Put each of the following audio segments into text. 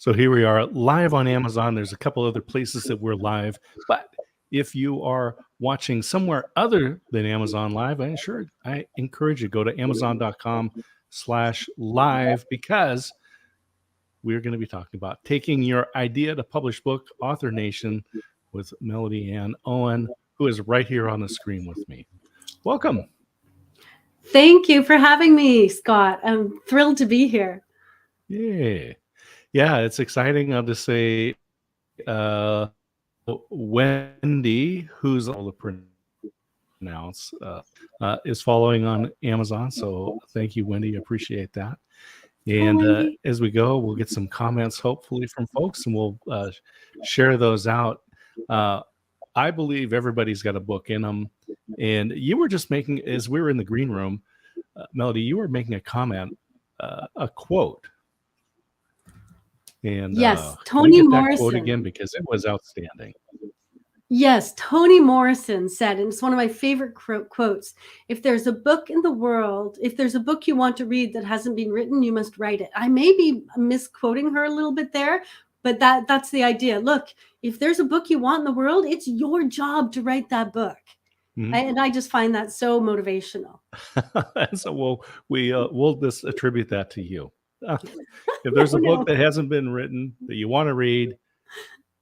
So here we are live on Amazon. There's a couple other places that we're live, but if you are watching somewhere other than Amazon Live, I encourage you to go to amazon.com/live, because we're going to be talking about taking your idea to publish book, Author Nation, with Melody Ann Owen, who is right here on the screen with me. Welcome. Thank you for having me, Scott. I'm thrilled to be here. Yeah, it's exciting. I'll just say Wendy, who's all the pronounce, is following on Amazon. So thank you, Wendy. Appreciate that. And as we go, we'll get some comments, hopefully, from folks, and we'll share those out. I believe everybody's got a book in them. And you were just making, as we were in the green room, Melody, you were making a comment, a quote. And yes, Toni Morrison. That quote again, because it was outstanding. Yes, Toni Morrison said, and it's one of my favorite quotes, if there's a book in the world, if there's a book you want to read that hasn't been written, you must write it. I may be misquoting her a little bit there, but that's the idea. Look, if there's a book you want in the world, it's your job to write that book. Mm-hmm. And I just find that so motivational. So we'll just attribute that to you. If there's a book that hasn't been written that you want to read,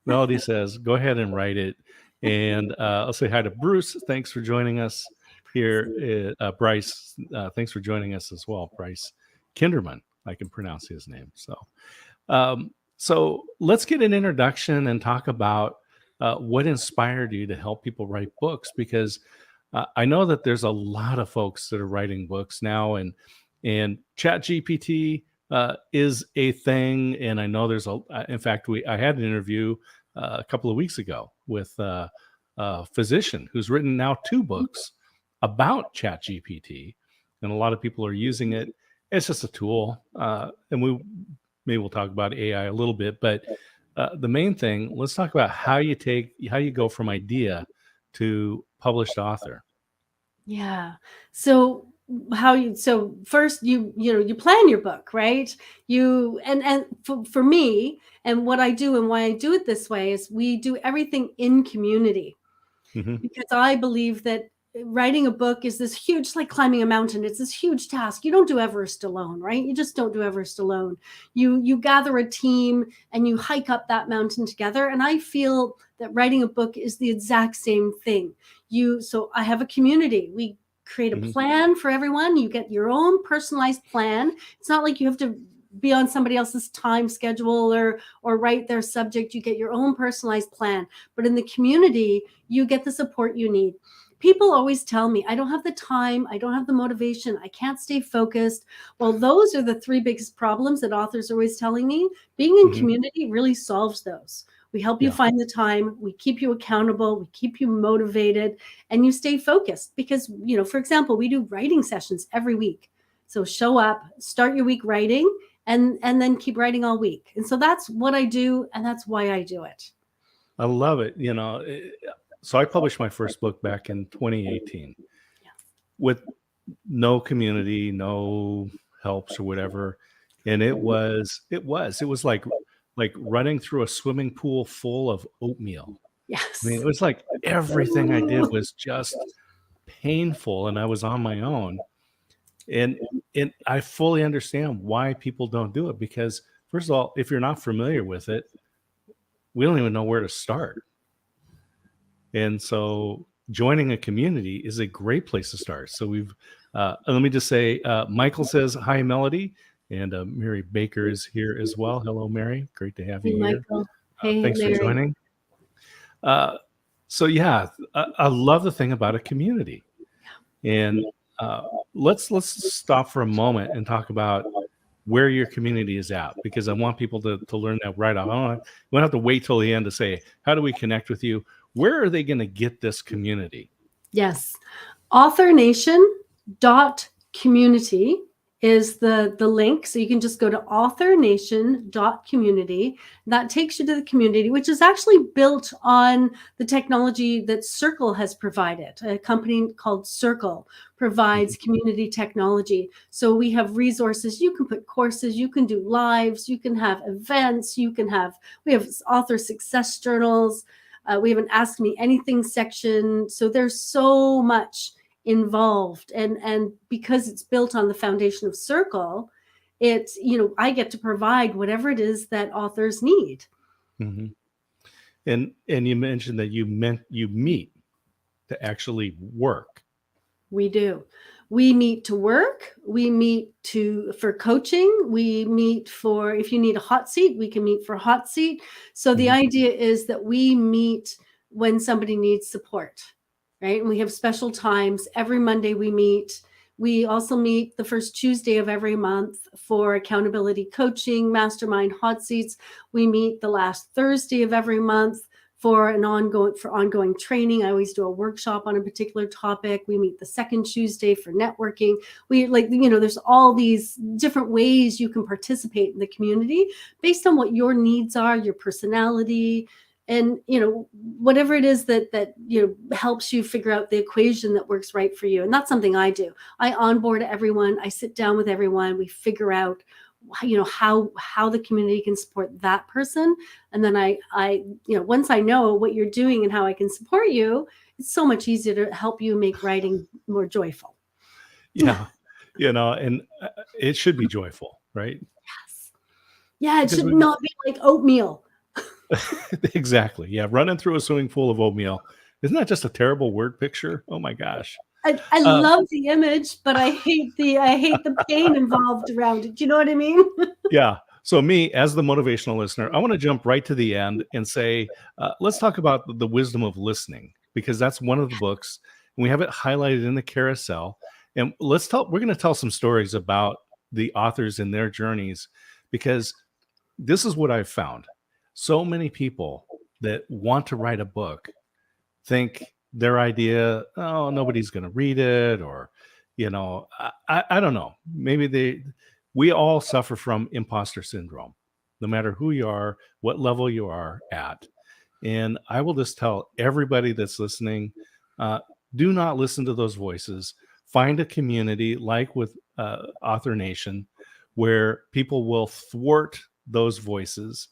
Melody says, go ahead and write it. And I'll say hi to Bruce. Thanks for joining us here. Bryce, thanks for joining us as well. Bryce Kinderman, I can pronounce his name. So let's get an introduction and talk about what inspired you to help people write books, because I know that there's a lot of folks that are writing books now, and ChatGPT is a thing. And I know there's in fact, I had an interview a couple of weeks ago with a physician who's written now 2 books about ChatGPT, and a lot of people are using it. It's just a tool, and maybe we'll talk about AI a little bit, but the main thing, let's talk about how you go from idea to published author. Yeah. So first you plan your book, right? And for me, and what I do and why I do it this way is we do everything in community. Mm-hmm. Because I believe that writing a book is this huge, it's like climbing a mountain. It's this huge task. You don't do Everest alone, right? You just don't do Everest alone. You gather a team and you hike up that mountain together. And I feel that writing a book is the exact same thing. So I have a community. We create a plan for everyone. You get your own personalized plan. It's not like you have to be on somebody else's time schedule or write their subject. You get your own personalized plan. But in the community, you get the support you need. People always tell me, I don't have the time, I don't have the motivation, I can't stay focused. Well, those are the 3 biggest problems that authors are always telling me. Being in community really solves those. We help you find the time, we keep you accountable, we keep you motivated, and you stay focused. Because, for example, we do writing sessions every week. So show up, start your week writing, and then keep writing all week. And so that's what I do, and that's why I do it. I love it. So I published my first book back in 2018 with no community, no helps or whatever. And it was like running through a swimming pool full of oatmeal. Yes. I mean, it was like everything I did was just painful, and I was on my own. And I fully understand why people don't do it, because first of all, if you're not familiar with it, we don't even know where to start. And so joining a community is a great place to start. So let me just say, Michael says, hi, Melody. And Mary Baker is here as well. Hello, Mary. Great to have you here. Michael. Hey, thanks Mary. for joining. I love the thing about a community. And let's stop for a moment and talk about where your community is at, because I want people to learn that right off. We don't have to wait till the end to say, how do we connect with you? Where are they going to get this community? Yes. AuthorNation.community. is the link. So you can just go to authornation.community. That takes you to the community, which is actually built on the technology that Circle has provided. A company called Circle provides community technology. So we have resources. You can put courses, you can do lives, you can have events, we have author success journals. We have an Ask Me Anything section. So there's so much involved, and because it's built on the foundation of Circle, it's, I get to provide whatever it is that authors need. Mm-hmm. And you mentioned that you meet to actually work. We do. We meet to work. We meet for coaching. We meet for, if you need a hot seat, we can meet for a hot seat. So the idea is that we meet when somebody needs support, right? And we have special times. Every Monday we meet. We also meet the first Tuesday of every month for accountability coaching, mastermind hot seats. We meet the last Thursday of every month for ongoing training. I always do a workshop on a particular topic. We meet the second Tuesday for networking. There's all these different ways you can participate in the community based on what your needs are, your personality, and whatever it is that helps you figure out the equation that works right for you. And that's something I do. I onboard everyone. I sit down with everyone. We figure out how the community can support that person. And then I once I know what you're doing and how I can support you, it's so much easier to help you make writing more joyful. Yeah. And it should be joyful, right? Yes. Yeah. It should not be like oatmeal. Exactly. Yeah. Running through a swimming pool of oatmeal. Isn't that just a terrible word picture? Oh my gosh. I love the image, but I hate the pain involved around it. Do you know what I mean? Yeah. So me, as the motivational listener, I want to jump right to the end and say, let's talk about the wisdom of listening, because that's one of the books. And we have it highlighted in the carousel. And we're going to tell some stories about the authors and their journeys, because this is what I've found. So many people that want to write a book think their idea, oh, nobody's going to read it, or, I don't know. Maybe we all suffer from imposter syndrome, no matter who you are, what level you are at. And I will just tell everybody that's listening, do not listen to those voices. Find a community like with Author Nation, where people will thwart those voices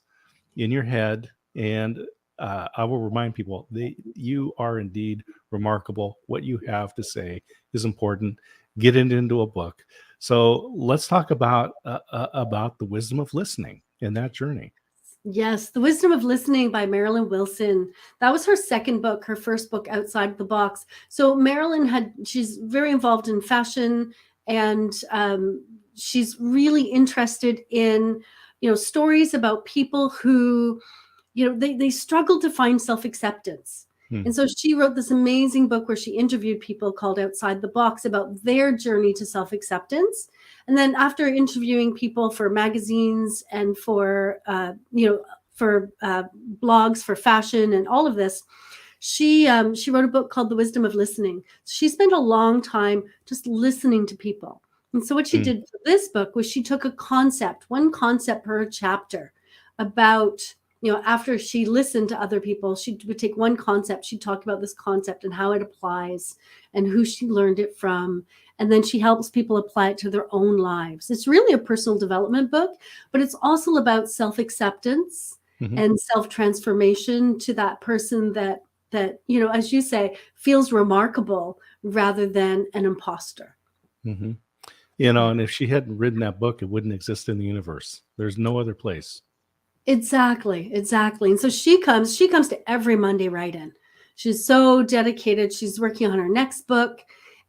in your head. And I will remind people you are indeed remarkable. What you have to say is important. Get it into a book. So let's talk about the wisdom of listening in that journey. Yes, The Wisdom of Listening by Marilyn Wilson. That was her second book, her first book, Outside the Box. So she's very involved in fashion, and she's really interested in stories about people who they struggle to find self-acceptance. And so she wrote this amazing book where she interviewed people called Outside the Box about their journey to self-acceptance. And then after interviewing people for magazines and for blogs for fashion and all of this, she wrote a book called The Wisdom of Listening. She spent a long time just listening to people. And so what she did for this book was she took one concept per chapter about, after she listened to other people, she would take one concept, she'd talk about this concept and how it applies and who she learned it from. And then she helps people apply it to their own lives. It's really a personal development book, but it's also about self-acceptance and self-transformation to that person that, as you say, feels remarkable rather than an imposter. Mm-hmm. And if she hadn't written that book, it wouldn't exist in the universe. There's no other place. Exactly. And so she comes to every Monday write-in. She's so dedicated. She's working on her next book,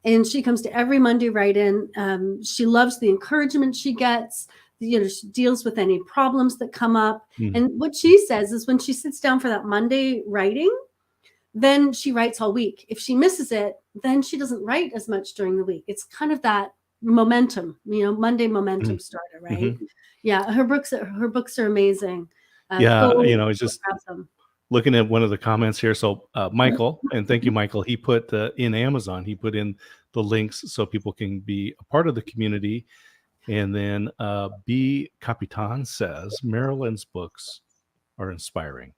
and she comes to every Monday write-in. She loves the encouragement she gets. She deals with any problems that come up. And what she says is when she sits down for that Monday writing, then she writes all week. If she misses it, then she doesn't write as much during the week. It's kind of that momentum, Monday momentum starter, right? Yeah, her books are amazing. It's just looking at one of the comments here. So Michael, and thank you, Michael, he put in Amazon, he put in the links so people can be a part of the community. And then B. Capitan says Marilyn's books are inspiring.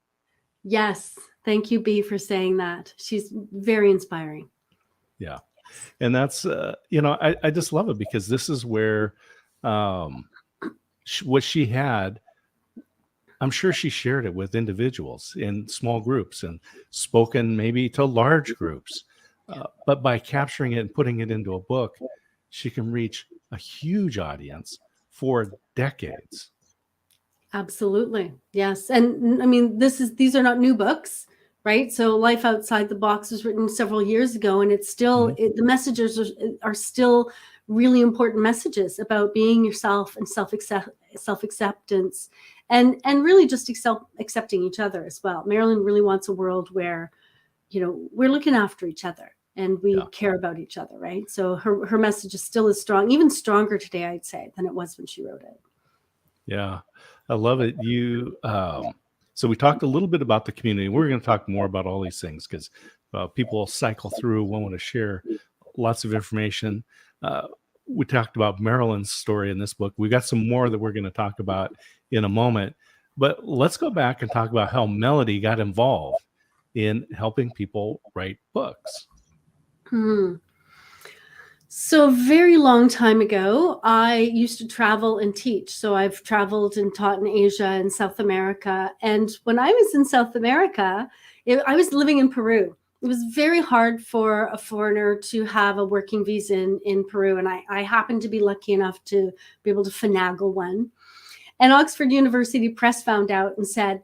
Yes. Thank you, B, for saying that. She's very inspiring. Yeah. And that's, I just love it because this is where what she had, I'm sure she shared it with individuals in small groups and spoken maybe to large groups. But by capturing it and putting it into a book, she can reach a huge audience for decades. Absolutely. Yes. And I mean, these are not new books, right? So Life Outside the Box was written several years ago, and it's still, Mhm. the messages are still really important messages about being yourself and self-acceptance and really just accepting each other as well. Marilyn really wants a world where, we're looking after each other and we Yeah. care about each other, right? So her message is still as strong, even stronger today, I'd say, than it was when she wrote it. Yeah, I love it. So we talked a little bit about the community. We're going to talk more about all these things because people cycle through, want to share lots of information. We talked about Marilyn's story in this book. We got some more that we're going to talk about in a moment. But let's go back and talk about how Melody got involved in helping people write books. Hmm. So, a very long time ago, I used to travel and teach. So, I've traveled and taught in Asia and South America. And when I was in South America, I was living in Peru. It was very hard for a foreigner to have a working visa in Peru. And I happened to be lucky enough to be able to finagle one. And Oxford University Press found out and said,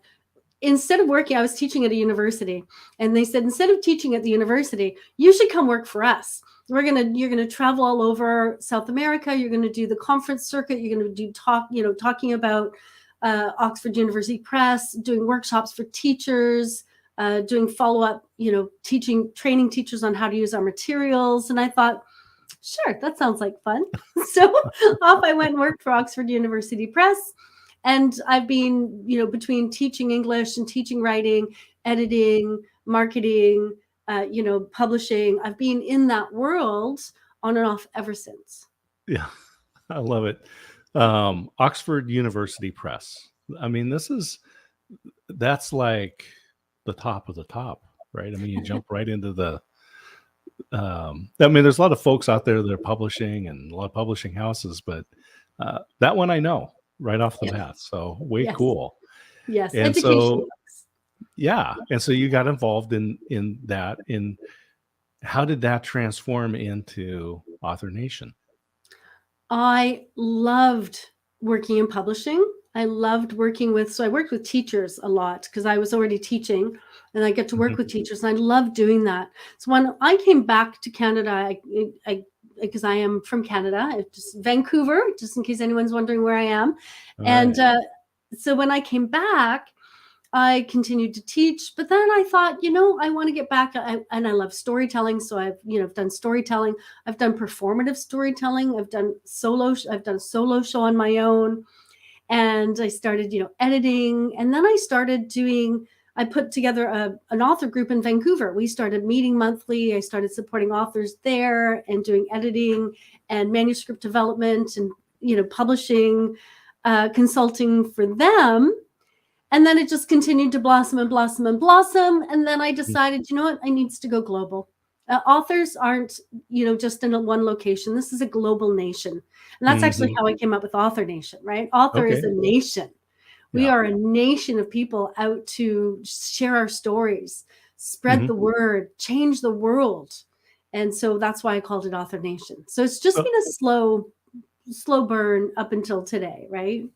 instead of working, I was teaching at a university, and they said, instead of teaching at the university, you should come work for us. You're gonna travel all over South America. You're gonna do the conference circuit. You're gonna do talking about Oxford University Press, doing workshops for teachers, doing follow up, training teachers on how to use our materials. And I thought, sure, that sounds like fun. So off I went and worked for Oxford University Press. And I've been, between teaching English and teaching writing, editing, marketing, publishing, I've been in that world on and off ever since. Yeah, I love it. Oxford University Press. I mean, that's like the top of the top, right? I mean, you jump right into there's a lot of folks out there that are publishing and a lot of publishing houses, but that one I know right off the Yes. bat. So way Yes. cool. Yes. And Education so, books. yeah. And so you got involved in that. In how did that transform into Author Nation? I loved working in publishing. I loved so I worked with teachers a lot because I was already teaching and I get to work Mhm. with teachers and I loved doing that. So when I came back to Canada, because I am from Canada, just Vancouver, just in case anyone's wondering where I am. All And right. so when I came back, I continued to teach, but then I thought, I want to get back. And I love storytelling. So I've done storytelling. I've done performative storytelling. I've done a solo show on my own. And I started, editing. And then I put together an author group in Vancouver. We started meeting monthly. I started supporting authors there and doing editing and manuscript development and, publishing, consulting for them. And then it just continued to blossom and blossom and blossom. And then I decided, you know what? I needs to go global. Authors aren't, just in one location. This is a global nation. And that's actually Mhm. how I came up with Author Nation, right? Author is Okay. a nation. We Yeah. are a nation of people out to share our stories, spread Mhm. the word, change the world. And so that's why I called it Author Nation. So it's just So been a slow burn up until today, right?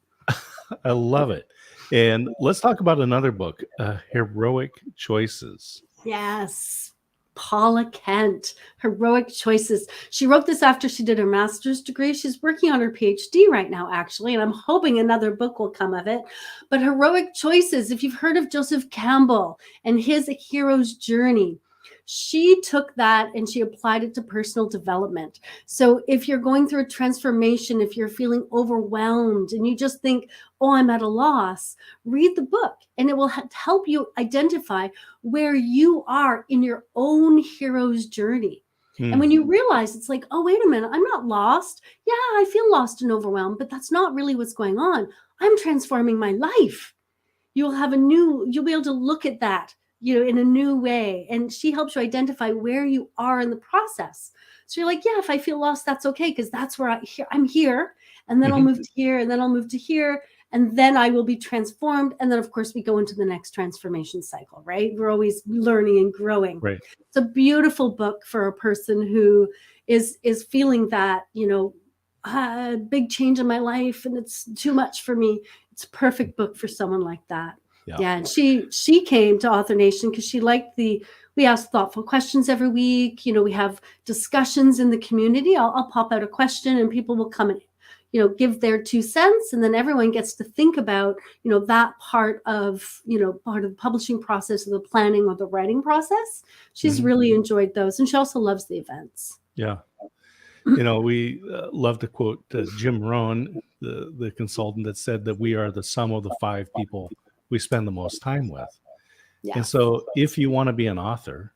I love it. And let's talk about another book, Heroic Choices. Yes. Paula Kent, Heroic Choices. She wrote this after she did her master's degree. She's working on her PhD right now, actually, and I'm hoping another book will come of it. But Heroic Choices, if you've heard of Joseph Campbell and his hero's journey, she took that and she applied it to personal development. So if you're going through a transformation, if you're feeling overwhelmed and you just think, oh, I'm at a loss, read the book and it will help you identify where you are in your own hero's journey. And when Mm. you realize, it's like, oh, wait a minute, I'm not lost. Yeah, I feel lost and overwhelmed, but that's not really what's going on. I'm transforming my life. You'll be able to look at that, in a new way. And she helps you identify where you are in the process. So you're like, yeah, if I feel lost, that's okay, because that's where I'm here. And then I'll Mhm. move to here, and then I'll move to here, and then I will be transformed. And then, of course, we go into the next transformation cycle, right? We're always learning and growing. Right. It's a beautiful book for a person who is feeling that, big change in my life and it's too much for me. It's a perfect book for someone like that. Yeah. Yeah, and she came to Author Nation because she liked we ask thoughtful questions every week. We have discussions in the community. I'll pop out a question and people will come and give their 2 cents, and then everyone gets to think about that part of the publishing process, or the planning, or the writing process. She's Mhm. really enjoyed those, and she also loves the events. Yeah. We love to quote Jim Rohn, the consultant, that said that we are the sum of the 5 people we spend the most time with. Yeah. And so if you want to be an author,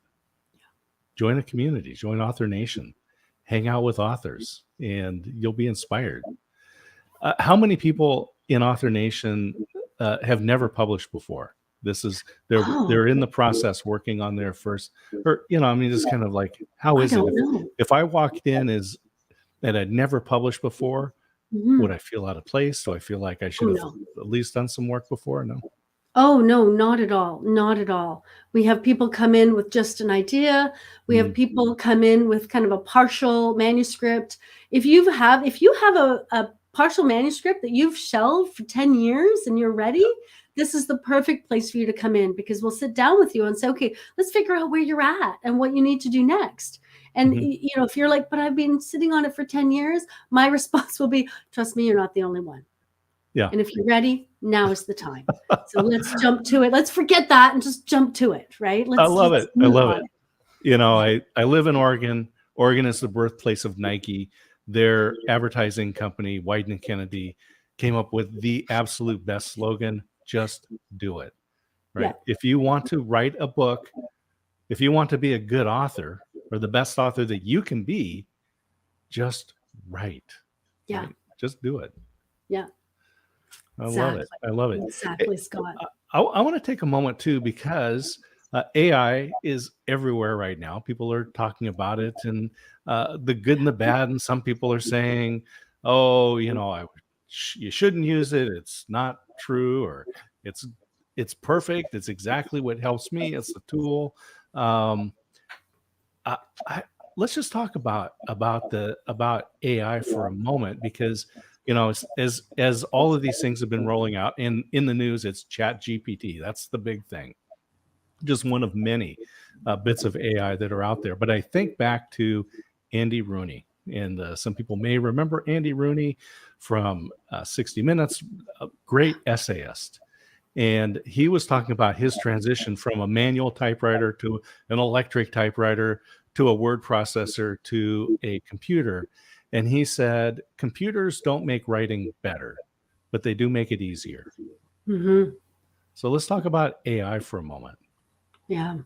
join a community, join Author Nation, hang out with authors, and you'll be inspired. How many people in Author Nation have never published before? They're in the process working on their first, or just kind of like, how I is it don't know. if I walked in and I'd never published before? Mhm. Would I feel out of place? Do I feel like I should Oh, have no. at least done some work before? No. Oh, no, not at all. Not at all. We have people come in with just an idea. We have people come in with kind of a partial manuscript. If you have a partial manuscript that you've shelved for 10 years and you're ready, this is the perfect place for you to come in, because we'll sit down with you and say, okay, let's figure out where you're at and what you need to do next. And Mhm. if you're like, but I've been sitting on it for 10 years, my response will be, trust me, you're not the only one. Yeah. And if you're ready, now is the time. So let's jump to it. Let's forget that and just jump to it, right? I love it. I move love on. it. I live in Oregon. Oregon is the birthplace of Nike. Their advertising company, Wyden and Kennedy, came up with the absolute best slogan: just do it. Right? Yeah. If you want to write a book, if you want to be a good author, or the best author that you can be, just write. Yeah. Right? Just do it. Yeah. I love it. I love it. Exactly, Scott. I want to take a moment too, because AI is everywhere right now. People are talking about it, and the good and the bad. And some people are saying, "Oh, you shouldn't use it. It's not true, or it's perfect. It's exactly what helps me. It's the tool." Um, let's just talk about AI for a moment, because as all of these things have been rolling out, and in the news, it's Chat GPT. That's the big thing. Just one of many bits of AI that are out there. But I think back to Andy Rooney, and some people may remember Andy Rooney from 60 Minutes, a great essayist. And he was talking about his transition from a manual typewriter to an electric typewriter to a word processor to a computer. And he said, computers don't make writing better, but they do make it easier. Mm-hmm. So let's talk about AI for a moment. Yeah.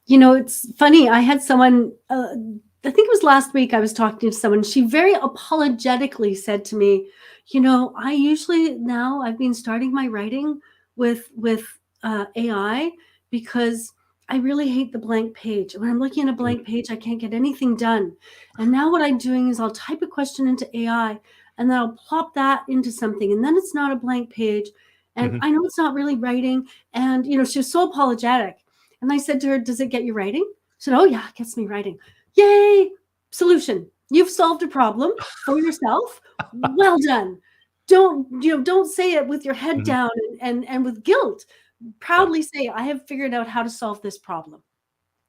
It's funny. I had someone, I think it was last week, I was talking to someone. She very apologetically said to me, I usually now I've been starting my writing with AI, because I really hate the blank page. When I'm looking at a blank page, I can't get anything done. And now what I'm doing is I'll type a question into AI, and then I'll plop that into something. And then it's not a blank page. And I know it's not really writing. And, she was so apologetic. And I said to her, does it get you writing? She said, oh yeah, it gets me writing. Yay! Solution. You've solved a problem for yourself. Well done. Don't say it with your head down and with guilt. Proudly say, I have figured out how to solve this problem.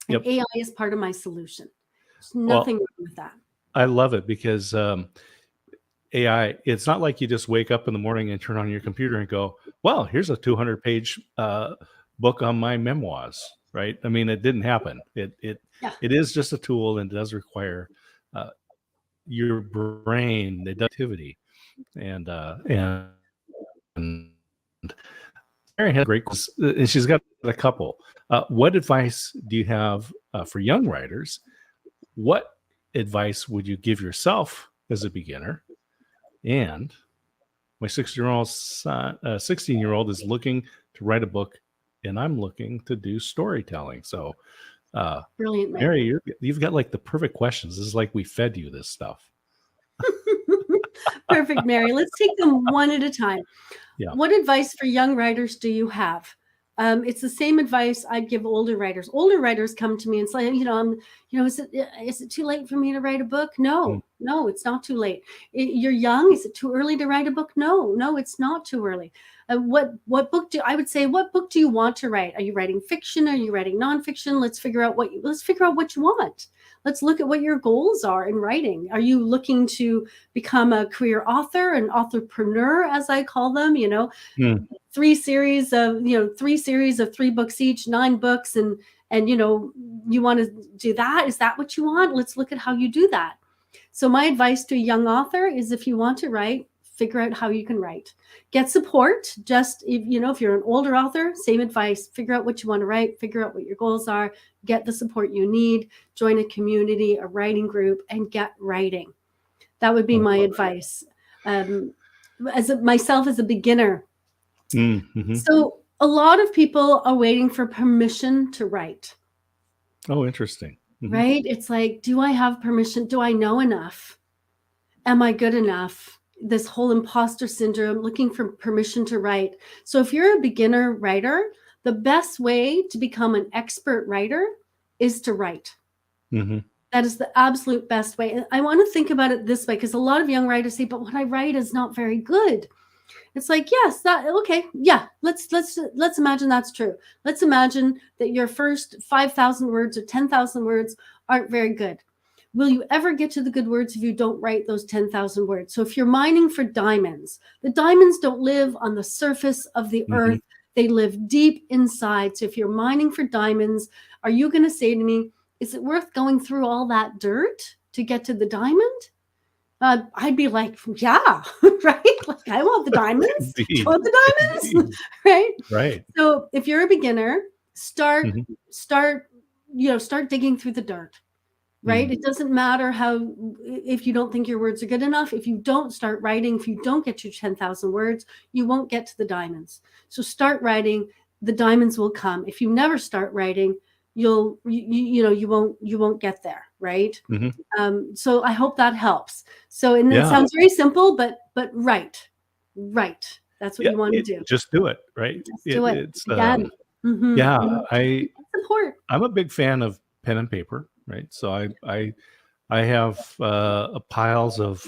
And AI is part of my solution. There's nothing wrong with that. I love it, because AI, it's not like you just wake up in the morning and turn on your computer and go, well, here's a 200-page book on my memoirs, right? I mean, it didn't happen. It is just a tool, and it does require your brain, the activity, and Mary had a great, and she's got a couple. What advice do you have for young writers what advice would you give yourself as a beginner? And my 16-year-old is looking to write a book, and I'm looking to do storytelling. So, uh, Brilliant, Mike. Mary, you've got like the perfect questions. This is like we fed you this stuff. Perfect, Mary. Let's take them one at a time. Yeah. What advice for young writers do you have? It's the same advice I'd give older writers. Older writers come to me and say, is it too late for me to write a book? No, it's not too late. You're young. Is it too early to write a book? No, it's not too early. What book do you want to write? Are you writing fiction? Are you writing nonfiction? Let's figure out what you want. Let's look at what your goals are in writing. Are you looking to become a career author, an authorpreneur, as I call them? 3 series of 3 books each, 9 books, and you want to do that? Is that what you want? Let's look at how you do that. So my advice to a young author is, if you want to write, figure out how you can write. Get support. Just if you're an older author, same advice. Figure out what you want to write, figure out what your goals are, get the support you need, join a community, a writing group, and get writing. That would be my advice. Myself as a beginner. Mm-hmm. So a lot of people are waiting for permission to write. Oh, interesting. Mm-hmm. Right? It's like, do I have permission? Do I know enough? Am I good enough? This whole imposter syndrome, looking for permission to write. So if you're a beginner writer, the best way to become an expert writer is to write. Mm-hmm. That is the absolute best way. And I want to think about it this way, because a lot of young writers say, but what I write is not very good. It's like, yes, okay. Yeah. Let's imagine that's true. Let's imagine that your first 5,000 words or 10,000 words aren't very good. Will you ever get to the good words if you don't write those 10,000 words? So if you're mining for diamonds, the diamonds don't live on the surface of the earth. They live deep inside. So if you're mining for diamonds, are you going to say to me, is it worth going through all that dirt to get to the diamond? I'd be like, yeah, right? Like, I want the diamonds. You want the diamonds? Right? Right. So if you're a beginner, start digging through the dirt. Right? It doesn't matter if you don't think your words are good enough. If you don't start writing, if you don't get your 10,000 words, you won't get to the diamonds. So start writing, the diamonds will come. If you never start writing, you won't get there. Right? So I hope that helps. So, and it sounds very simple, but write. That's what you want to do. Just do it. Right. Just do it. It's Again. Support. I'm a big fan of pen and paper. Right. So I have piles of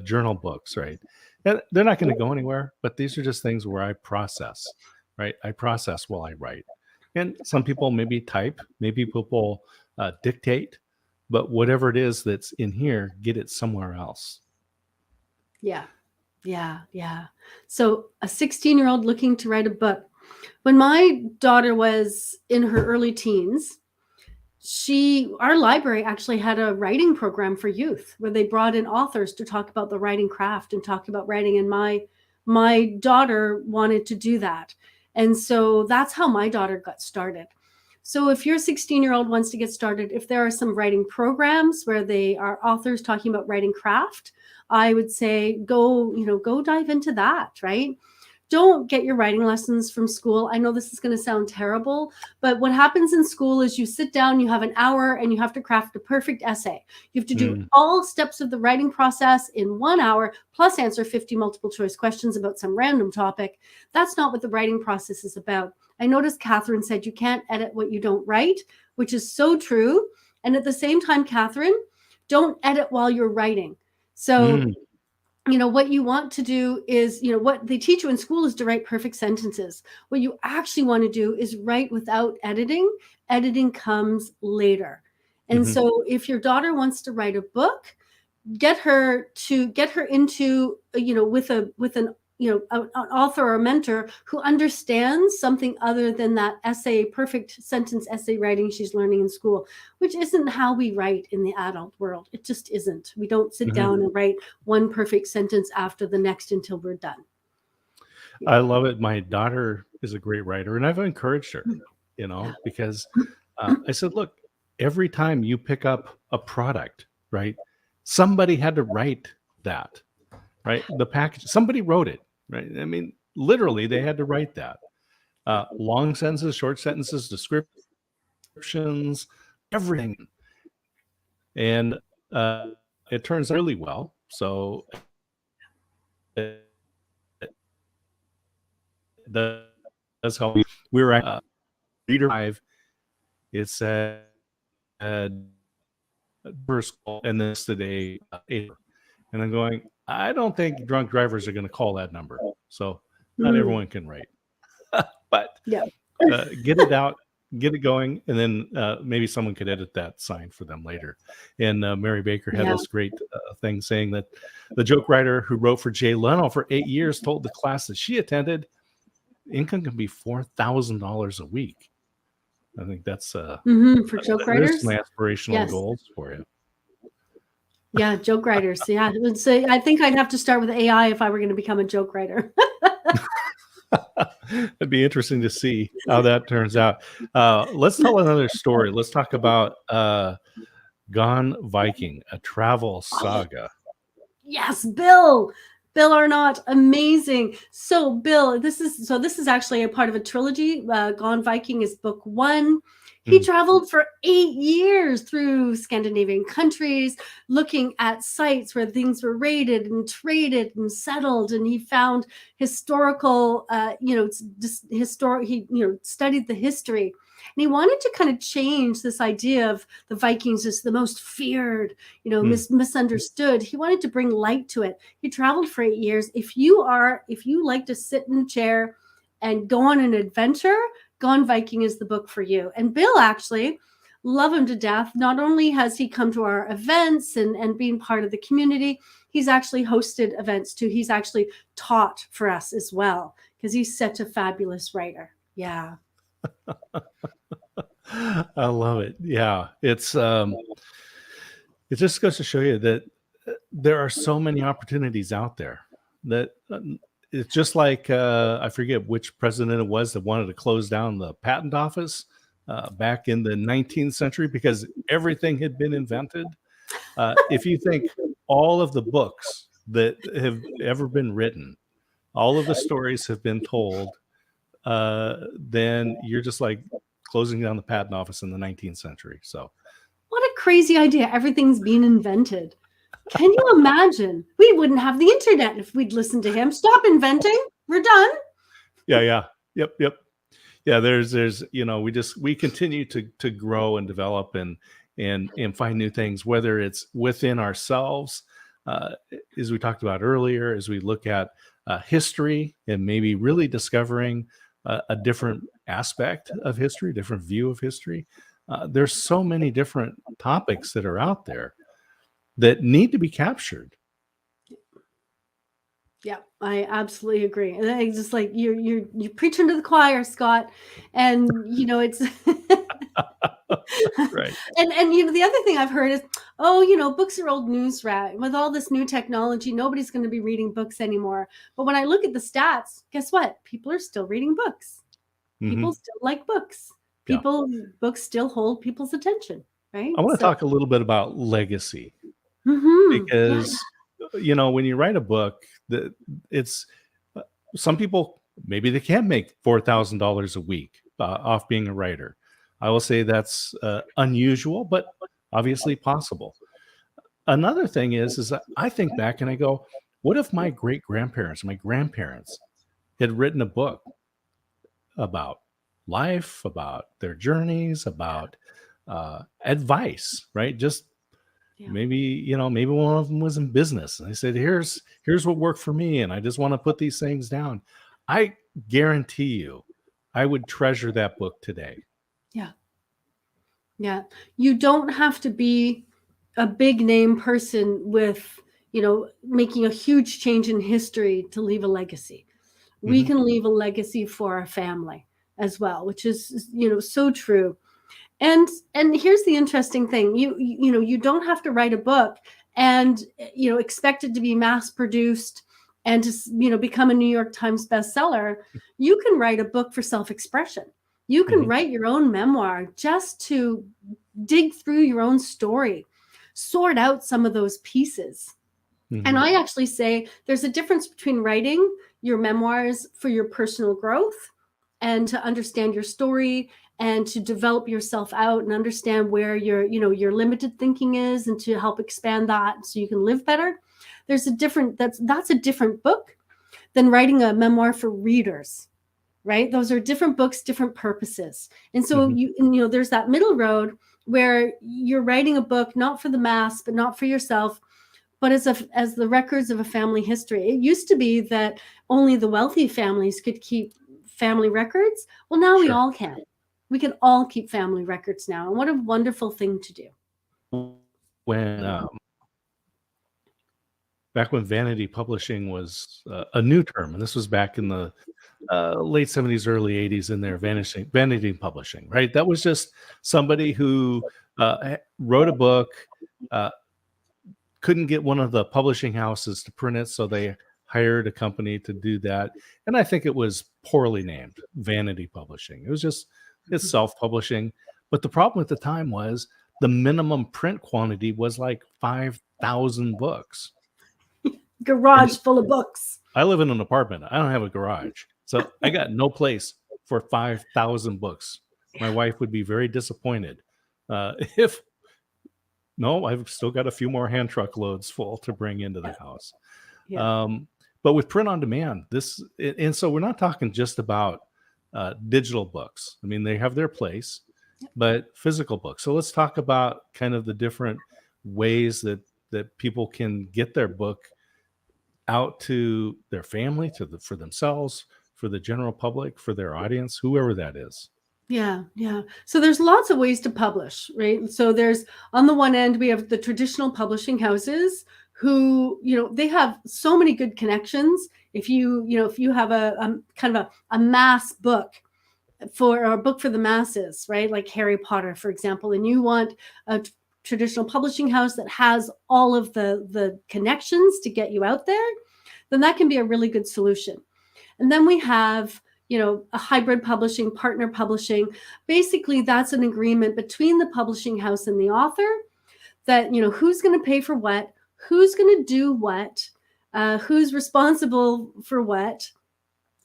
journal books. Right. And they're not going to go anywhere, but these are just things where I process. Right. I process while I write. And some people maybe type, maybe people dictate, but whatever it is that's in here, get it somewhere else. Yeah. So a 16-year-old looking to write a book. When my daughter was in her early teens, our library actually had a writing program for youth where they brought in authors to talk about the writing craft and talk about writing. And my daughter wanted to do that. And so that's how my daughter got started. So if your 16-year-old wants to get started, if there are some writing programs where they are authors talking about writing craft, I would say go dive into that, right? Don't get your writing lessons from school. I know this is going to sound terrible, but what happens in school is you sit down, you have an hour, and you have to craft a perfect essay. You have to do all steps of the writing process in 1 hour, plus answer 50 multiple choice questions about some random topic. That's not what the writing process is about. I noticed Catherine said you can't edit what you don't write, which is so true. And at the same time, Catherine, don't edit while you're writing. So what you want to do is, what they teach you in school is to write perfect sentences. What you actually want to do is write without editing. Editing comes later. And so if your daughter wants to write a book, get her into, with an author or a mentor who understands something other than that perfect sentence essay writing she's learning in school, which isn't how we write in the adult world. It just isn't. We don't sit down and write one perfect sentence after the next until we're done. I love it. My daughter is a great writer, and I've encouraged her, because I said, look, every time you pick up a product, right? Somebody had to write that, right? The package, somebody wrote it, right? I mean, literally, they had to write that. Long sentences, short sentences, descriptions, everything. And it turns out really well. So that's how we were at Reader 5. It said first call, and this today, 8. And I'm going, I don't think drunk drivers are going to call that number. So not everyone can write. But Yeah. get it out, get it going, and then maybe someone could edit that sign for them later. And Mary Baker had this great thing saying that the joke writer who wrote for Jay Leno for 8 years told the class that she attended, income can be $4,000 a week. I think that's for joke there's writers. some aspirational goals for you. Yeah, joke writers. Yeah, I think I'd have to start with AI if I were going to become a joke writer. It'd be interesting to see how that turns out. Let's tell another story. Let's talk about Gone Viking, a travel saga. Yes, Bill Arnott, amazing. So Bill, this is actually a part of a trilogy. Gone Viking is book 1. He traveled for 8 years through Scandinavian countries, looking at sites where things were raided and traded and settled. And he found historical, he studied the history. And he wanted to kind of change this idea of the Vikings as the most feared, misunderstood. He wanted to bring light to it. He traveled for 8 years. If you like to sit in a chair and go on an adventure, Gone Viking is the book for you. And Bill, actually, love him to death. Not only has he come to our events and been part of the community, he's actually hosted events too. He's actually taught for us as well because he's such a fabulous writer. Yeah. I love it. Yeah. It's it just goes to show you that there are so many opportunities out there that it's just like I forget which president it was that wanted to close down the patent office back in the 19th century because everything had been invented. If you think all of the books that have ever been written, all of the stories have been told, then you're just like closing down the patent office in the 19th century. So what a crazy idea. Everything's been invented. Can you imagine? We wouldn't have the internet if we'd listened to him. Stop inventing. We're done. Yeah. Yep. Yeah, there's we continue to grow and develop and find new things, whether it's within ourselves, as we talked about earlier, as we look at history and maybe really discovering a different aspect of history, different view of history. There's so many different topics that are out there that need to be captured. Yeah, I absolutely agree. And I just like you're preaching to the choir, Scott. And it's right. And the other thing I've heard is, books are old news, rat. With all this new technology, nobody's going to be reading books anymore. But when I look at the stats, guess what? People are still reading books. People still like books. Books still hold people's attention, right? I want to talk a little bit about legacy. Because when you write a book, it's some people, maybe they can't make $4,000 a week off being a writer. I will say that's unusual, but obviously possible. Another thing is that I think back and I go, what if my great-grandparents, my grandparents had written a book about life, about their journeys, about advice, right? Just maybe one of them was in business and they said, here's what worked for me. And I just want to put these things down. I guarantee you, I would treasure that book today. Yeah. You don't have to be a big name person with, making a huge change in history to leave a legacy. We can leave a legacy for our family as well, which is, so true. And here's the interesting thing. You don't have to write a book and, expect it to be mass produced and to, become a New York Times bestseller. You can write a book for self-expression. You can write your own memoir just to dig through your own story, sort out some of those pieces. And I actually say there's a difference between writing your memoirs for your personal growth and to understand your story and to develop yourself out and understand where your limited thinking is, and to help expand that so you can live better. There's a different that's a different book than writing a memoir for readers, right? Those are different books, different purposes. And so there's that middle road where you're writing a book not for the mass, but not for yourself, but as the records of a family history. It used to be that only the wealthy families could keep family records. Well, now we all can. We can all keep family records now. And what a wonderful thing to do. Back when vanity publishing was a new term, and this was back in the late 70s, early 80s, in their vanity publishing, right? That was just somebody who wrote a book, couldn't get one of the publishing houses to print it, so they hired a company to do that. And I think it was poorly named vanity publishing. It was just, it's self-publishing. But the problem at the time was the minimum print quantity was like 5,000 books. Garage full of books. I live in an apartment. I don't have a garage. So I got no place for 5,000 books. My wife would be very disappointed if no, I've still got a few more hand truckloads full to bring into the house. But with print on demand, and so we're not talking just about digital books. I mean, they have their place, but physical books. So let's talk about kind of the different ways that people can get their book out to their family, for themselves, for the general public, for their audience, whoever that is. Yeah. So there's lots of ways to publish, right? So there's, on the one end, we have the traditional publishing houses who, they have so many good connections. If you have a kind of a mass book or a book for the masses, right? Like Harry Potter, for example, and you want a traditional publishing house that has all of the connections to get you out there, then that can be a really good solution. And then we have a hybrid publishing, partner publishing. Basically, that's an agreement between the publishing house and the author that, who's going to pay for what, who's going to do what, who's responsible for what.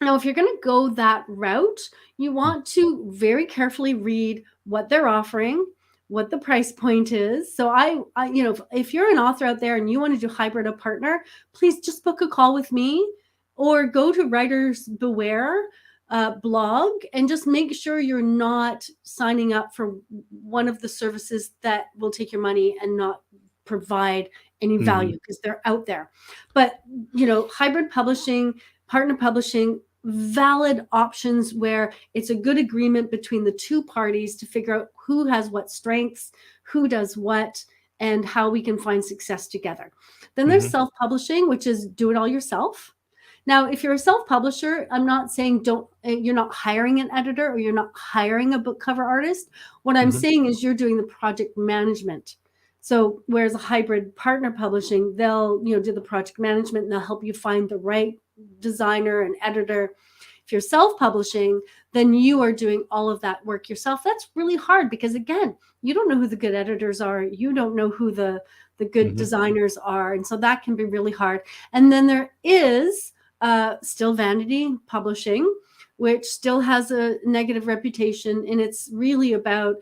Now, if you're going to go that route, you want to very carefully read what they're offering, what the price point is. So if you're an author out there and you want to do hybrid or partner, please just book a call with me or go to Writers Beware blog and just make sure you're not signing up for one of the services that will take your money and not provide any value, because they're out there. But hybrid publishing, partner publishing, valid options where it's a good agreement between the two parties to figure out who has what strengths, who does what, and how we can find success together. Then there's self-publishing, which is do it all yourself. Now, if you're a self-publisher, I'm not saying you're not hiring an editor or you're not hiring a book cover artist. What I'm saying is you're doing the project management. So whereas a hybrid partner publishing, they'll do the project management and they'll help you find the right designer and editor. If you're self-publishing, then you are doing all of that work yourself. That's really hard because, again, you don't know who the good editors are. You don't know who the good designers are. And so that can be really hard. And then there is still vanity publishing, which still has a negative reputation. And it's really about,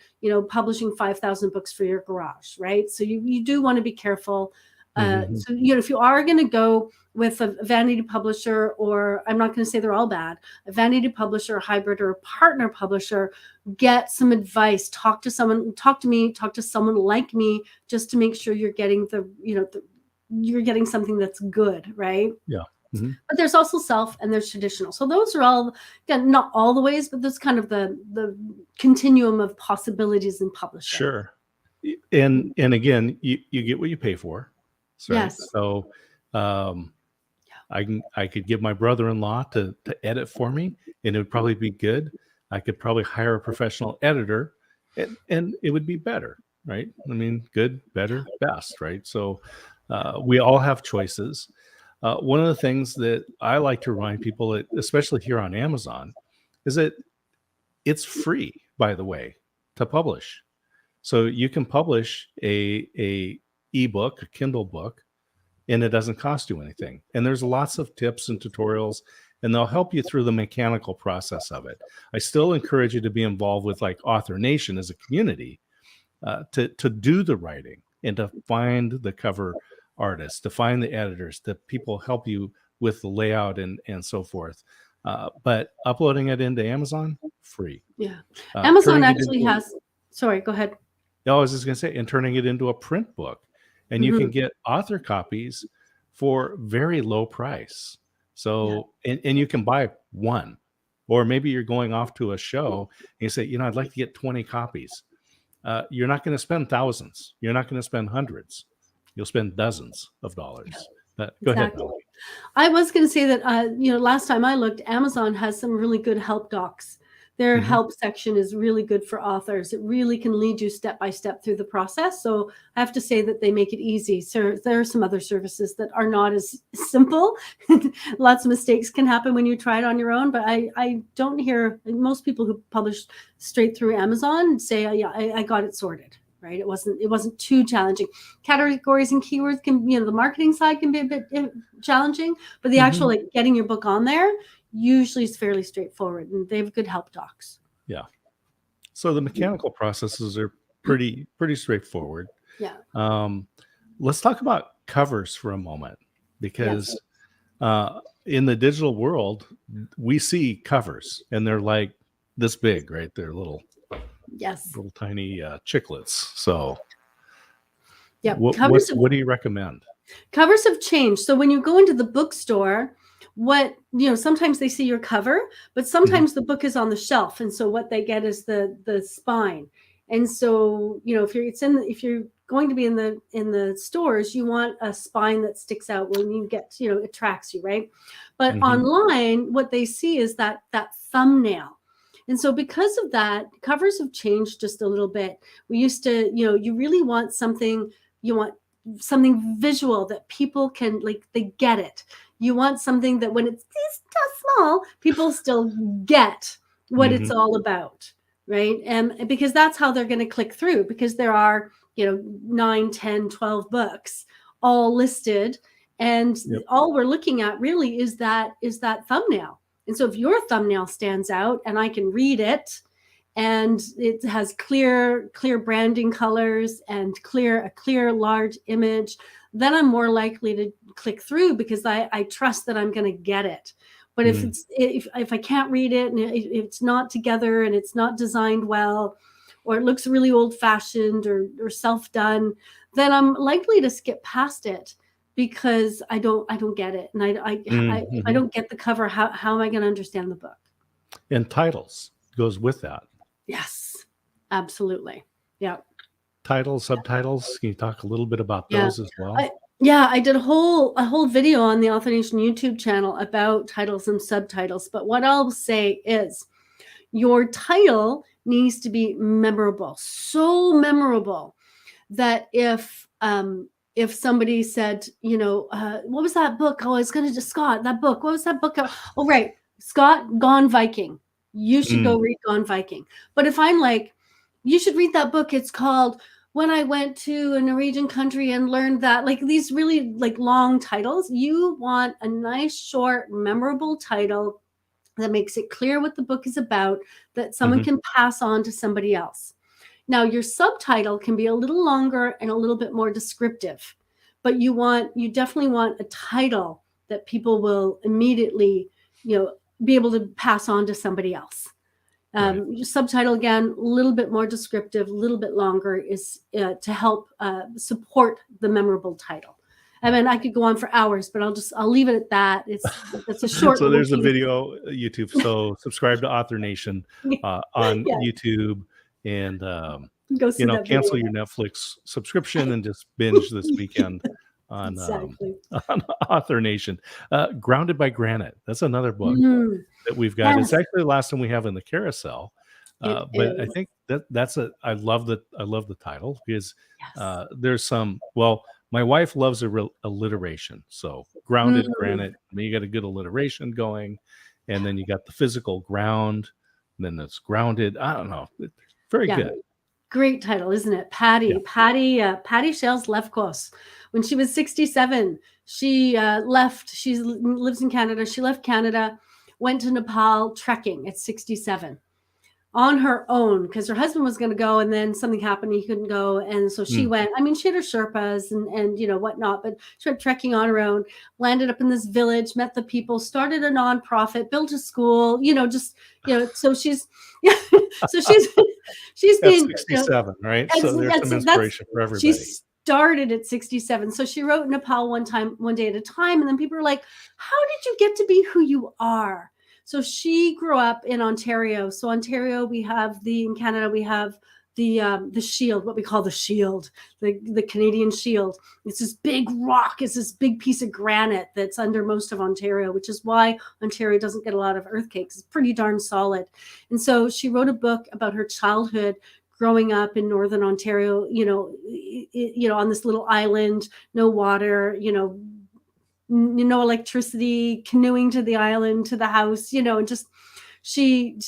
publishing 5,000 books for your garage, right? So you do want to be careful. So, if you are going to go with a vanity publisher, or I'm not going to say they're all bad, a vanity publisher, a hybrid, or a partner publisher, get some advice, talk to someone, talk to me, talk to someone like me, just to make sure you're getting you're getting something that's good, right? Yeah. But there's also self and there's traditional. So those are all, again, not all the ways, but there's kind of the continuum of possibilities in publishing. Sure. And again, you get what you pay for. Right? Yes. So I could give my brother-in-law to edit for me, and it would probably be good. I could probably hire a professional editor, and it would be better, right? I mean, good, better, best, right? So we all have choices. One of the things that I like to remind people, especially here on Amazon, is that it's free, by the way, to publish. So you can publish a ebook, a Kindle book, and it doesn't cost you anything. And there's lots of tips and tutorials, and they'll help you through the mechanical process of it. I still encourage you to be involved with like Author Nation as a community, to do the writing and to find the cover artists, to find the editors, that people help you with the layout and so forth. But uploading it into Amazon, free. Yeah. Amazon Turning it actually into, has, sorry, go ahead. I was just going to say, and turning it into a print book, and you can get author copies for very low price. So, and you can buy one, or maybe you're going off to a show and you say, I'd like to get 20 copies. You're not going to spend thousands. You're not going to spend hundreds. You'll spend dozens of dollars. Go ahead, Melanie. I was going to say that, last time I looked, Amazon has some really good help docs. Their help section is really good for authors. It really can lead you step by step through the process. So I have to say that they make it easy. So there are some other services that are not as simple. Lots of mistakes can happen when you try it on your own. But I don't hear most people who publish straight through Amazon say, yeah, I got it sorted. Right? It wasn't too challenging. Categories and keywords can, the marketing side can be a bit challenging, but the actual like getting your book on there usually is fairly straightforward, and they have good help docs. Yeah. So the mechanical processes are pretty straightforward. Yeah. Let's talk about covers for a moment, because in the digital world, we see covers and they're like this big, right? They're little tiny chiclets. So what do you recommend? Covers have changed. So when you go into the bookstore, sometimes they see your cover, but sometimes the book is on the shelf, and so what they get is the spine. And so if you're going to be in the stores, you want a spine that sticks out when you get it tracks you, right? But online, what they see is that thumbnail. And so because of that, covers have changed just a little bit. We used to, you really want something visual that people can, like, they get it. You want something that when it's small, people still get what it's all about, right? And because that's how they're going to click through, because there are, 9, 10, 12 books all listed. And all we're looking at really is that thumbnail. And so if your thumbnail stands out and I can read it, and it has clear branding colors and a clear large image, then I'm more likely to click through, because I trust that I'm going to get it. But if I can't read it, and if it's not together and it's not designed well, or it looks really old-fashioned or self-done, then I'm likely to skip past it, because I don't get it, and I don't get the cover. How am I going to understand the book? And titles goes with that. Yes, absolutely. Yeah. Titles, subtitles. Can you talk a little bit about those as well? I did a whole video on the Author Nation YouTube channel about titles and subtitles. But what I'll say is, your title needs to be memorable, so memorable that if somebody said, what was that book? Oh, it's going to just Scott. That book. What was that book? Oh, right, Scott, Gone Viking. You should go read Gone Viking. But if I'm like, you should read that book, it's called When I Went to a Norwegian Country and Learned That, like these really like long titles, you want a nice, short, memorable title that makes it clear what the book is about, that someone can pass on to somebody else. Now, your subtitle can be a little longer and a little bit more descriptive, but you definitely want a title that people will immediately, be able to pass on to somebody else. Your subtitle, again, a little bit more descriptive, a little bit longer, is to help support the memorable title. I mean, I could go on for hours, but I'll leave it at that. It's a short. So there's a video YouTube. So subscribe to Author Nation on YouTube, and go see that cancel video. your Netflix subscription and just binge this weekend on Author Nation. Grounded by Granite. That's another book that we've got. It's actually the last one we have in the carousel. But I think that's I love the title, because there's some, my wife loves alliteration. So grounded, granite, and then you got a good alliteration going, and then you got the physical ground, and then it's grounded. I don't know. Very good. Great title, isn't it? Yeah. Patty Shales Lefkos. When she was 67, she left. She lives in Canada. She left Canada, went to Nepal trekking at 67 on her own because her husband was going to go, and then something happened. He couldn't go, and so she went. I mean, she had her Sherpas and whatnot, but she went trekking on her own. Landed up in this village, met the people, started a nonprofit, built a school. So she's so she's At been 67, right? So there's some inspiration for she everybody. started at 67. So she wrote Nepal one day at a time, and then people were like, "How did you get to be who you are?" So she grew up in Ontario. So Ontario, in Canada, we have the shield, what we call the shield, the Canadian shield. It's this big rock. It's this big piece of granite that's under most of Ontario, which is why Ontario doesn't get a lot of earthquakes. It's pretty darn solid. And so she wrote a book about her childhood growing up in Northern Ontario, on this little island, no water, no electricity, canoeing to the island, to the house, and she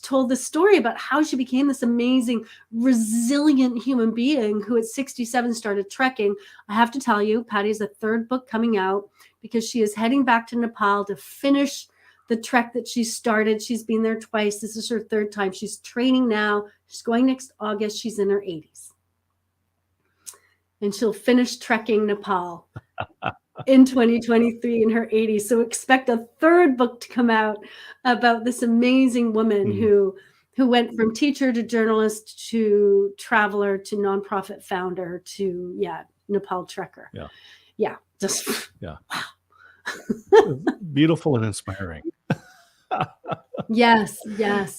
told this story about how she became this amazing, resilient human being who at 67 started trekking. I have to tell you, Patty has a third book coming out because she is heading back to Nepal to finish the trek that she started. She's been there twice. This is her third time. She's training now. She's going next August. She's in her 80s. And she'll finish trekking Nepal in 2023 in her 80s. So expect a third book to come out about this amazing woman who went from teacher to journalist to traveler to nonprofit founder to Nepal trekker. Yeah. Wow. Beautiful and inspiring. Yes.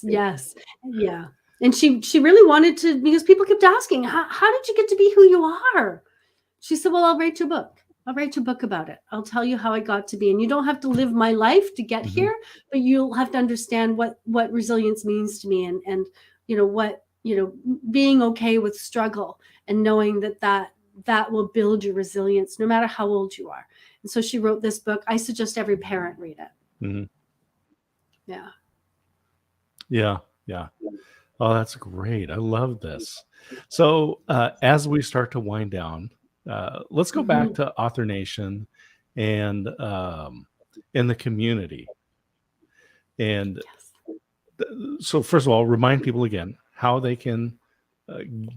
Yeah. And she really wanted to, because people kept asking, how did you get to be who you are? She said, well, I'll write you a book. I'll write you a book about it. I'll tell you how I got to be. And you don't have to live my life to get here, but you'll have to understand what resilience means to me and being okay with struggle and knowing that will build your resilience no matter how old you are. And so she wrote this book. I suggest every parent read it. Yeah. Oh, that's great. I love this. So as we start to wind down, let's go back to Author Nation and in the community. And so first of all, remind people again how they can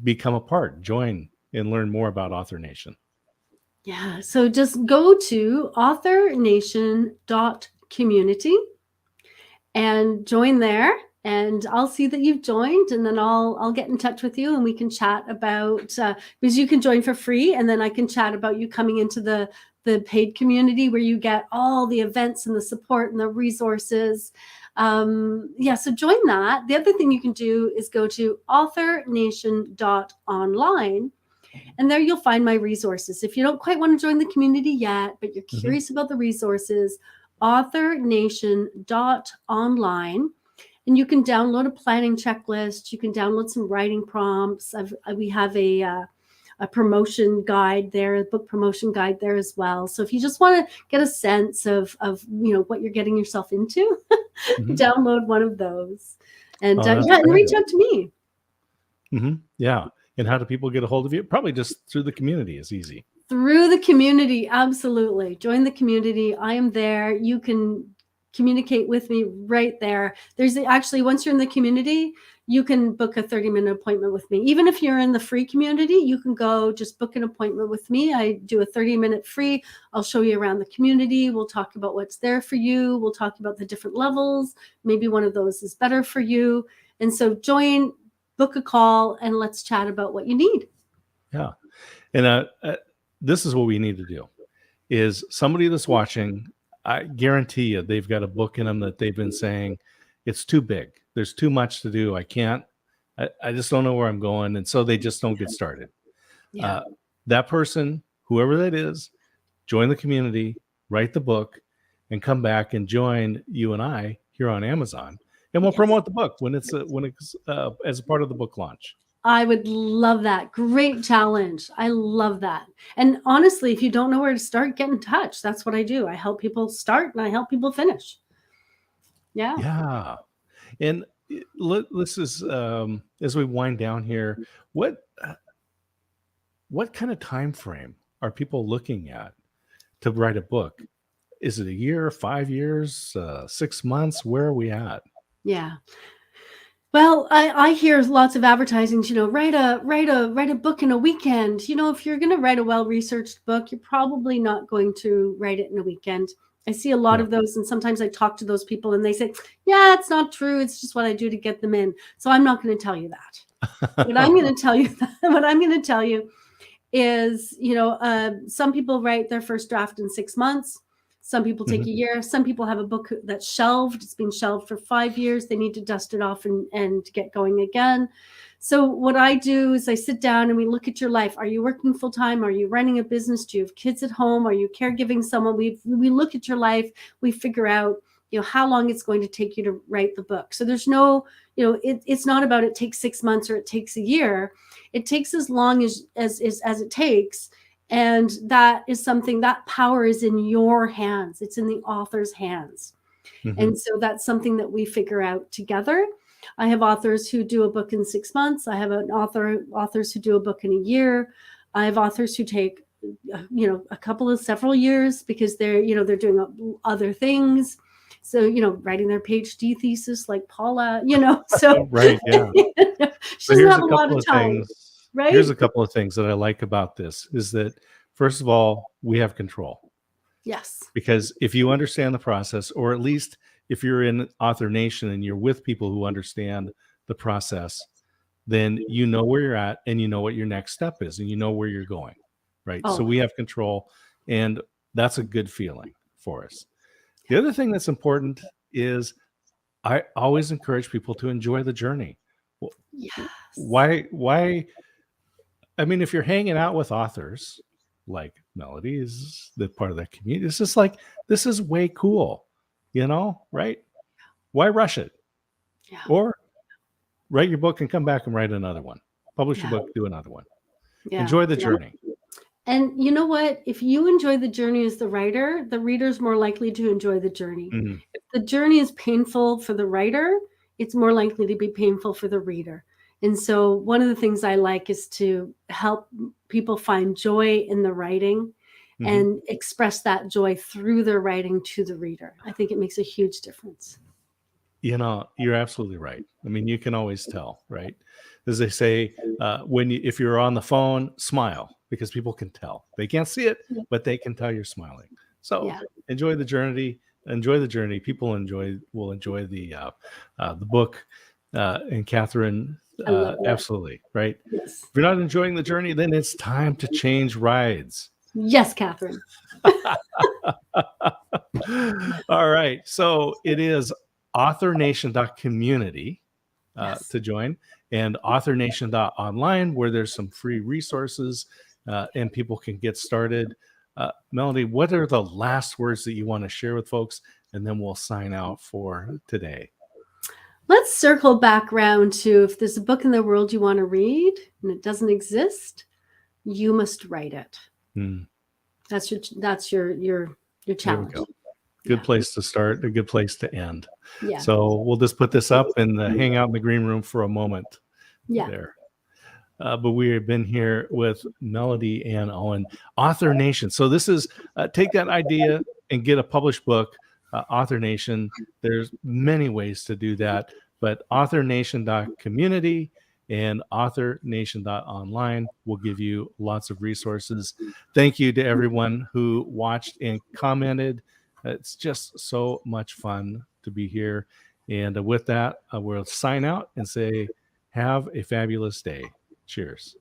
become a part, join, and learn more about Author Nation. Yeah, so just go to authornation.community and join there. And I'll see that you've joined, and then I'll get in touch with you, and we can chat about because you can join for free, and then I can chat about you coming into the paid community where you get all the events and the support and the resources. So join that. The other thing you can do is go to authornation.online, and there you'll find my resources. If you don't quite want to join the community yet, but you're curious about the resources, authornation.online. And you can download a planning checklist. You can download some writing prompts. We have a promotion guide there, a book promotion guide there as well. So if you just want to get a sense of what you're getting yourself into, download one of those. And and reach out to me. Yeah. And how do people get a hold of you? Probably just through the community is easy. Through the community, absolutely. Join the community. I am there. You can communicate with me right there. There's actually, once you're in the community, you can book a 30-minute appointment with me. Even if you're in the free community, you can go just book an appointment with me. I do a 30-minute free. I'll show you around the community. We'll talk about what's there for you. We'll talk about the different levels. Maybe one of those is better for you. And so join, book a call, and let's chat about what you need. Yeah. And this is what we need to do is somebody that's watching, I guarantee you they've got a book in them that they've been saying it's too big. There's too much to do. I just don't know where I'm going. And so they just don't get started. Yeah. That person, whoever that is, join the community, write the book, and come back and join you and I here on Amazon. And we'll promote the book when it's as a part of the book launch. I would love that. Great challenge. I love that. And honestly, if you don't know where to start, get in touch. That's what I do. I help people start and I help people finish. Yeah. Yeah. And This is as we wind down here. What what kind of time frame are people looking at to write a book? Is it a year, 5 years, 6 months? Where are we at? Yeah. Well, I hear lots of advertisings, write a book in a weekend. If you're going to write a well-researched book, you're probably not going to write it in a weekend. I see a lot Yeah. of those, and sometimes I talk to those people and they say, yeah, it's not true. It's just what I do to get them in. So I'm not going to tell you that. What I'm going to tell you, what I'm going to tell you is, some people write their first draft in 6 months. Some people take Mhm. a year. Some people have a book that's shelved. It's been shelved for 5 years. They need to dust it off and get going again. So what I do is I sit down and we look at your life. Are you working full time? Are you running a business? Do you have kids at home? Are you caregiving someone? We look at your life. We figure out, how long it's going to take you to write the book. So there's no, it's not about it takes 6 months or it takes a year. It takes as long as it takes. And that is something, that power is in your hands. It's in the author's hands. Mhm. And so that's something that we figure out together. I have authors who do a book in 6 months. I have authors who do a book in a year. I have authors who take, several years because they're doing other things. So, writing their PhD thesis like Paula, so Right. Yeah. she doesn't have a lot of time, Here's right? a couple of things that I like about this is that, first of all, we have control. Yes. Because if you understand the process, or at least if you're in Author Nation and you're with people who understand the process, then you know where you're at and you know what your next step is and you know where you're going, right? So Oh, we have control, and that's a good feeling for us. The other thing that's important is I always encourage people to enjoy the journey. yes. Why? I mean, if you're hanging out with authors like Melody is the part of that community, it's just like, this is way cool, right? Why rush it? Yeah. Or write your book and come back and write another one. Publish your Yeah. book, do another one. Yeah. Enjoy the Yeah. journey. And you know what? If you enjoy the journey as the writer, the reader's more likely to enjoy the journey. Mhm. If the journey is painful for the writer, it's more likely to be painful for the reader. And so one of the things I like is to help people find joy in the writing Mhm. and express that joy through their writing to the reader. I think it makes a huge difference. You're absolutely right. I mean, you can always tell, right? As they say, if you're on the phone, smile, because people can tell. They can't see it, Yeah. but they can tell you're smiling. So Yeah. enjoy the journey. Enjoy the journey. People will enjoy the book. And Catherine, I love that. absolutely right. Yes. If you're not enjoying the journey, then it's time to change rides. Yes, Catherine. All right. So it is authornation.community Yes. to join, and authornation.online, where there's some free resources and people can get started. Melody, what are the last words that you want to share with folks? And then we'll sign out for today. Let's circle back around to, if there's a book in the world you want to read and it doesn't exist, you must write it. Hmm. That's your There we challenge. go. Good Yeah. place to start, a good place to end. Yeah. So we'll just put this up and hang out in the green room for a moment Yeah. there. But we have been here with Melody Ann Owen, Author Nation. So this is take that idea and get a published book, Author Nation. There's many ways to do that, but authornation.community and authornation.online will give you lots of resources. Thank you to everyone who watched and commented. It's just so much fun to be here. And with that, we'll sign out and say, have a fabulous day. Cheers.